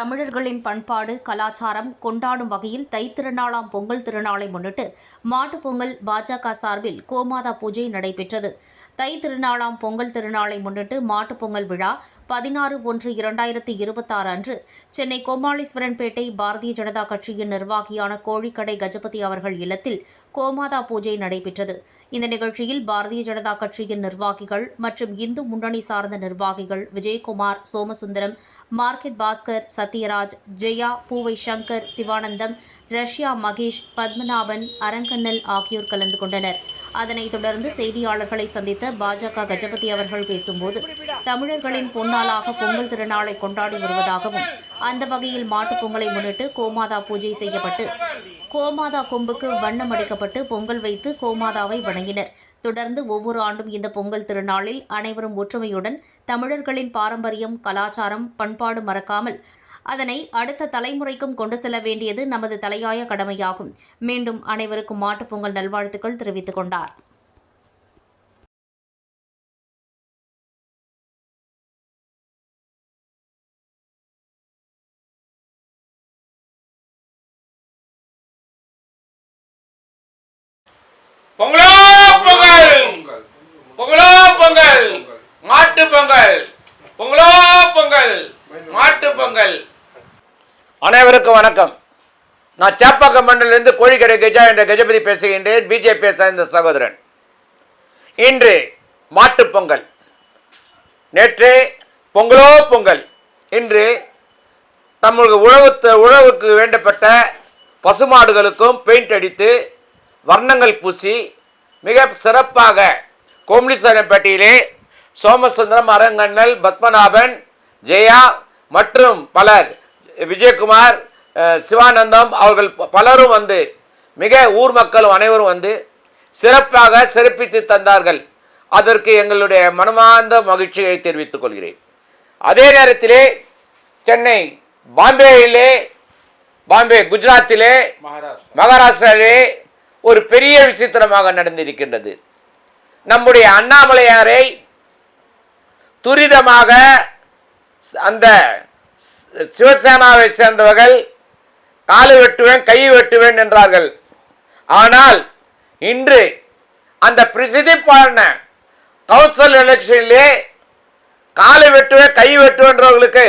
தமிழர்களின் பண்பாடு கலாச்சாரம் கொண்டாடும் வகையில் தைத்திருநாளாம் பொங்கல் திருநாளை முன்னிட்டு மாட்டுப் பொங்கல் பாஜக சார்பில் கோமாதா பூஜை நடைபெற்றது. தை திருநாளாம் பொங்கல் திருநாளை முன்னிட்டு மாட்டுப் பொங்கல் விழா 16/1/2026 அன்று சென்னை கோமாளீஸ்வரன்பேட்டை பாரதிய ஜனதா கட்சியின் நிர்வாகியான கோழிக்கடை கஜபதி அவர்கள் இல்லத்தில் கோமாதா பூஜை நடைபெற்றது. இந்த நிகழ்ச்சியில் பாரதிய ஜனதா கட்சியின் நிர்வாகிகள் மற்றும் இந்து முன்னணி சார்ந்த நிர்வாகிகள் விஜயகுமார், சோமசுந்தரம், மார்க்கெட் பாஸ்கர், சத்யராஜ், ஜெயா, பூவை சங்கர், சிவானந்தம், ரஷ்யா மகேஷ், பத்மநாபன், அரங்கண்ணல் ஆகியோர் கலந்து கொண்டனர். அதனைத் தொடர்ந்து செய்தியாளர்களை சந்தித்த பாஜக கஜபதி அவர்கள் பேசும்போது, தமிழர்களின் பொன்னாளாக பொங்கல் திருநாளை கொண்டாடி வருவதாகவும், அந்த வகையில் மாட்டுப் பொங்கலை முன்னிட்டு கோமாதா பூஜை செய்யப்பட்டு கோமாதா கொம்புக்கு வண்ணம் அடிக்கப்பட்டு பொங்கல் வைத்து கோமாதாவை வணங்கினர். தொடர்ந்து ஒவ்வொரு ஆண்டும் இந்த பொங்கல் திருநாளில் அனைவரும் ஒற்றுமையுடன் தமிழர்களின் பாரம்பரியம், கலாச்சாரம், பண்பாடு மறக்காமல் அதனை அடுத்த தலைமுறைக்கும் கொண்டு செல்ல வேண்டியது நமது தலையாய கடமையாகும். மீண்டும் அனைவருக்கும் மாட்டுப் பொங்கல் நல்வாழ்த்துக்கள் தெரிவித்துக் கொண்டார். பொங்கலோ பொங்கல், பொங்கலோ பொங்கல், மாட்டு பொங்கல், பொங்கலோ பொங்கல், மாட்டு பொங்கல். அனைவருக்கும் வணக்கம். நான் சேப்பாக்கம் மண்டலிலிருந்து கோழிக்கடை கஜா என்ற கஜபதி பேசுகின்றேன். பிஜேபியை சார்ந்த சகோதரன். இன்று மாட்டு பொங்கல், நேற்று பொங்கலோ பொங்கல். இன்று நம்மளுக்கு உழவுக்கு வேண்டப்பட்ட பசுமாடுகளுக்கும் பெயிண்ட் அடித்து வர்ணங்கள் பூசி மிக சிறப்பாக கோமலீஸ்வரன்பேட்டையிலே சோமசுந்தரம், அரங்கண்ணல், பத்மநாபன், ஜெயா மற்றும் பலர், விஜயகுமார், சிவானந்தம் அவர்கள் பலரும் வந்து மிக ஊர் மக்களும் அனைவரும் வந்து சிறப்பாக சிறப்பித்து தந்தார்கள். அதற்கு எங்களுடைய மனமார்ந்த மகிழ்ச்சியை தெரிவித்துக் கொள்கிறேன். அதே நேரத்திலே சென்னை பாம்பே குஜராத்திலே மகாராஷ்டிராவிலே ஒரு பெரிய விசித்திரமாக நடந்திருக்கின்றது. நம்முடைய அண்ணாமலையாரை துரிதமாக அந்த சிவசேனாவை சேர்ந்தவர்கள் காலை வெட்டுவேன், கை வெட்டுவேன் என்றார்கள். ஆனால் இன்று அந்த பிரசித்திப்பான கவுன்சில் எலெக்ஷனிலே காலை வெட்டுவேன், கை வெட்டுவேன்றவர்களுக்கு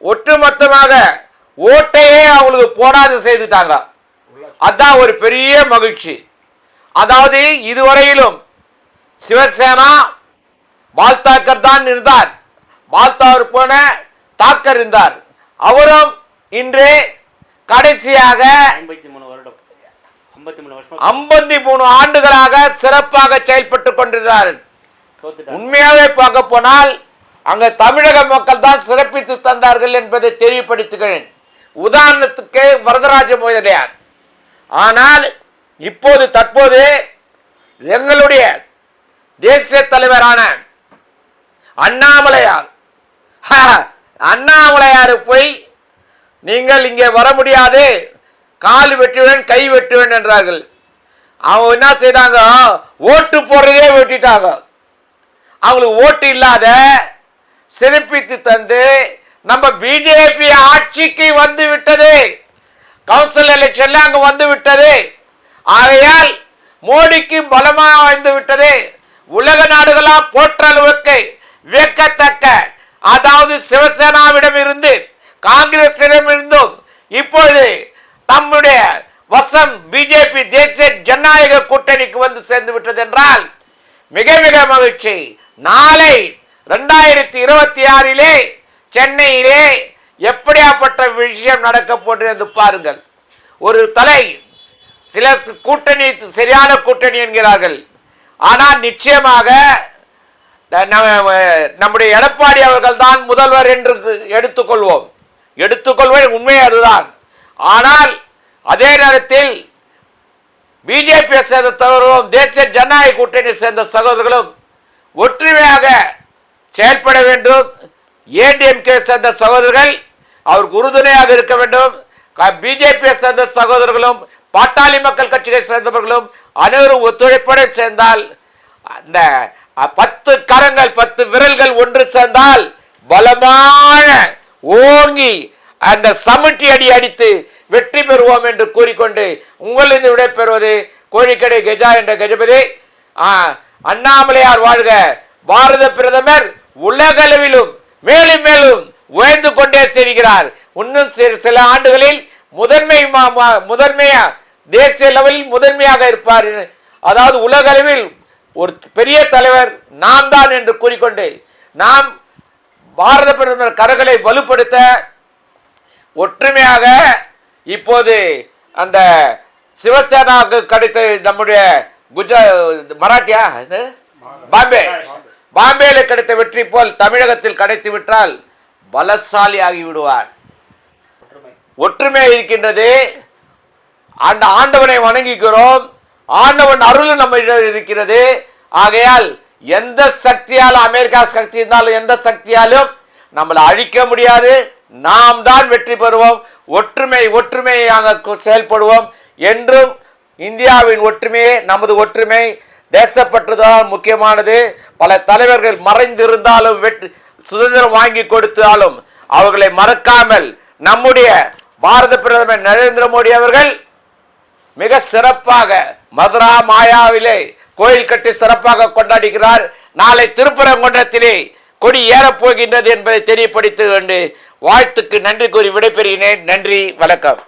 ஒட்டுமொத்தமாக ஓட்டையே அவங்களுக்கு போடாது செய்துட்டாங்க. அதுதான் ஒரு பெரிய மகிழ்ச்சி. அதாவது இதுவரையிலும் சிவசேனா பால் தாக்கர் தான் இருந்தார். பால் தாக்கர் போன தாக்கர் இருந்தார். அவரும் இன்று கடைசியாக 53 ஆண்டுகளாக சிறப்பாக செயல்பட்டு கொண்டிருந்தார். உண்மையாகவே பார்க்க போனால் அங்க தமிழக மக்கள் தான் சிறப்பித்து தந்தார்கள் என்பதை தெரியப்படுத்துகிறேன். உதாரணத்துக்கு வரதராஜ முதலியார். ஆனால் இப்போது தற்போது எங்களுடைய தேசிய தலைவரான அண்ணாமலையார் போய் நீங்கள் இங்கே வர முடியாது, கால் வெட்டுவேன், கை வெட்டுவேன் என்றார்கள். அவங்க என்ன செய்தாங்க, ஓட்டு போடுறதே வெட்டிட்டாங்க. அவங்களுக்கு ஓட்டு இல்லாத சிறப்பித்து தந்து நம்ம பிஜேபி ஆட்சிக்கு வந்து விட்டது. கவுன்சில் எலெக்ஷன்ல அங்க வந்து விட்டது. ஆகையால் மோடிக்கு பலமா வந்து விட்டது. உலக நாடுகளா போற்ற அளவுக்கு வியக்கத்தக்க, அதாவது சிவசேனாவிடம் இருந்து காங்கிரசிடம் இருந்தும் இப்பொழுது தம்முடைய வசம் பிஜேபி தேசிய ஜனநாயக கூட்டணிக்கு வந்து சேர்ந்து விட்டது என்றால் மிக மிக மகிழ்ச்சி. நாளை 2026 சென்னையிலே எப்படியாப்பட்ட விஷயம் நடக்க போன்றது பாருங்கள். ஒரு தலை, சில கூட்டணி சரியான கூட்டணி என்கிறார்கள். ஆனால் நிச்சயமாக நம்முடைய எடப்பாடி அவர்கள் தான் முதல்வர் என்று எடுத்துக்கொள்வது உண்மை அதுதான். ஆனால் அதே நேரத்தில் பிஜேபியை சேர்ந்த சகோதரர்களும் தேசிய ஜனநாயக கூட்டணியை சேர்ந்த சகோதரர்களும் ஒற்றுமையாக செயல்பட வேண்டும். ஏடிஎம்கே சேர்ந்த சகோதரர்கள் அவருக்கு உறுதுணையாக இருக்க வேண்டும். பிஜேபியை சேர்ந்த சகோதரர்களும் பாட்டாளி மக்கள் கட்சியை சேர்ந்தவர்களும் அனைவரும் ஒத்துழைப்போடு சேர்ந்தால் அந்த 10 கரங்கள் 10 விரல்கள் ஒன்று சேர்ந்தால் பலமான ஓங்கி அந்த சமட்டி அடி அடித்து வெற்றி பெறுவோம் என்று கூறிக்கொண்டு உங்களிருந்து விடைபெறுவது கோழிக்கடை கெஜா என்ற கஜபதி. அண்ணாமலையார் வாழ்க. பாரத பிரதமர் உலகளவிலும் மேலும் மேலும் உயர்ந்து கொண்டே செல்கிறார். இன்னும் சில ஆண்டுகளில் முதன்மையா தேசிய லெவலில் முதன்மையாக இருப்பார். அதாவது உலகளவில் ஒரு பெரிய தலைவர் நாம் தான் என்று கூறிக்கொண்டு நாம் பாரத பிரதமர் கரங்களை வலுப்படுத்த ஒற்றுமையாக இப்போது அந்த சிவசேனாவுக்கு கிடைத்த நம்முடைய மராட்டியா பாம்பேல கிடைத்த வெற்றி போல் தமிழகத்தில் கிடைத்து விட்டால் பலசாலி ஆகி விடுவார். ஒற்றுமை இருக்கின்றது. அந்த ஆண்டவனை வணங்குகிறோம். ஆண்டவன் அருள் நம்ம இருக்கிறது. ஆகையால் எந்த சக்தியாலும், அமெரிக்கா சக்தி இருந்தாலும் எந்த சக்தியாலும் நம்மளை அழிக்க முடியாது. நாம் தான் வெற்றி பெறுவோம். ஒற்றுமையாக செயல்படுவோம். என்றும் இந்தியாவின் ஒற்றுமையே நமது ஒற்றுமை. தேசப்பற்றுதான் முக்கியமானது. பல தலைவர்கள் மறைந்திருந்தாலும் சுதந்திரம் வாங்கி கொடுத்தாலும் அவர்களை மறக்காமல் நம்முடைய பாரத பிரதமர் நரேந்திர மோடி அவர்கள் மிக சிறப்பாக மதுரா மாயாவிலே கோயில் கட்டி சிறப்பாக கொண்டாடுகிறார். நாளை திருப்பரங்குன்றத்திலே கொடி ஏறப்போகின்றது என்பதை தெரியப்படுத்த வேண்டும். வாழ்த்துக்கு நன்றி கூறி விடைபெறுகிறேன். நன்றி, வணக்கம்.